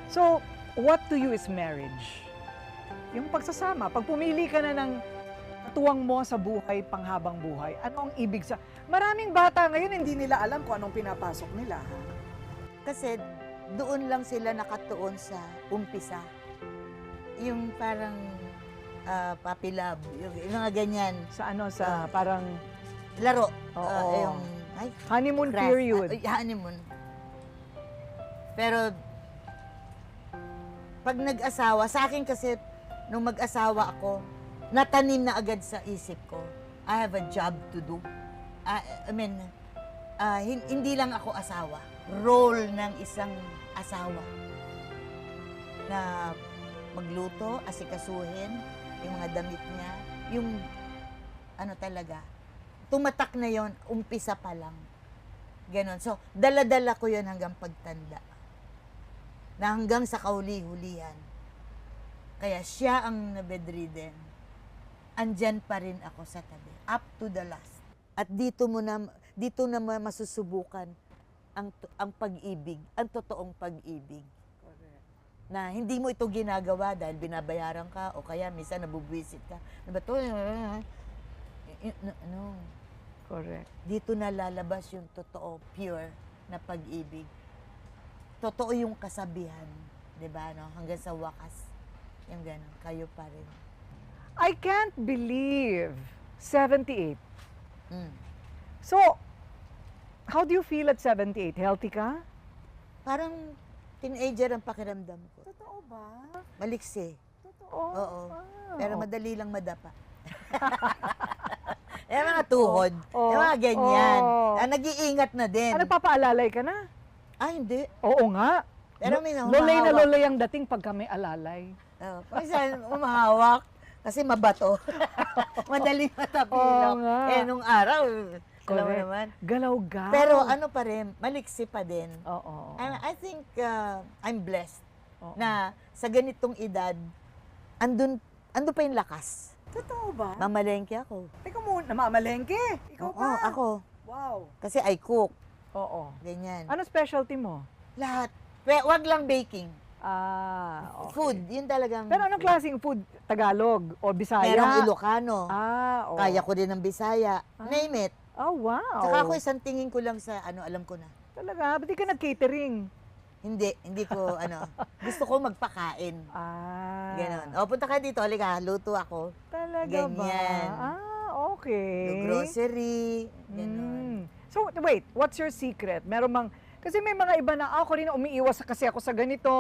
So, what to you is marriage? Yung pagsasama, pag pumili ka na ng katuwang mo sa buhay, panghabang buhay, ano ang ibig sa... Maraming bata ngayon, hindi nila alam kung anong pinapasok nila. Ha? Kasi doon lang sila nakatuon sa umpisa. Yung parang puppy love, yung mga ganyan. Sa ano, sa parang Laro. Oo. Yung, ay, honeymoon crush. period. Honeymoon. Pero, pag nag-asawa, sa akin kasi, nung mag-asawa ako, natanim na agad sa isip ko, I have a job to do. Hindi lang ako asawa. Role ng isang asawa. Na magluto, asikasuhin, yung mga damit niya, yung ano talaga, tumatak na yon umpisa pa lang. Ganon. So, dala-dala ko yon hanggang pagtanda. Na hanggang sa kauli-hulihan. Kaya siya ang na-bedridden. Andyan pa rin ako sa tabi. Up to the last. At dito na masusubukan ang pag-ibig, ang totoong pag-ibig. Na hindi mo ito ginagawa dahil binabayaran ka o kaya minsan nabubwisit ka. Ano ba ito? No. Correct. Dito na lalabas yung totoo, pure na pag-ibig. Totoo yung kasabihan, 'di ba, no? Hanggang sa wakas. Yung gano'n, kayo pa rin. I can't believe 78. Mm. So, how do you feel at 78? Healthy ka? Parang teenager ang pakiramdam ko. Totoo ba? Maliksi. Totoo. Oo. Wow. Pero madali lang madapa. Mga tuhod. Oo. Mga ganyan. Oo. Nag-iingat na din. Ano, papaalalay ka na? Hindi. Oo nga. Pero may Lolay na humahawak. lolay ang dating pag kami alalay. Minsan umahawak kasi mabato. Madaling matapilok. Oo nga. Nung araw, alam mo Correct. naman. Galaw-gaw. Pero ano pa rin, maliksi pa din. Oo. And I think I'm blessed Oo. na sa ganitong edad, andun pa yung lakas. Totoo ba? Mamalengke ako. Teka muna, namamalengke. Ikaw Oo, pa. ako. Wow. Kasi I cook. Oo. Ganyan. Ano specialty mo? Lahat. Wag lang baking. Okay. Food, yun talagang... Pero anong klaseng food? Tagalog o Bisaya? Merong Ilocano. Oo. Kaya ko din ng Bisaya. Name it. Oh, wow. Tsaka ako isang tingin ko lang sa alam ko na. Talaga? Ba't di ka nag-catering? Hindi ko gusto ko magpakain. Ganon. O, punta ka dito, halika, luto ako. Talaga Ganyan. ba? Okay. Do grocery, ganon. So, wait, what's your secret? Meron mang, kasi may mga iba na, ako rin umiiwas kasi ako sa ganito.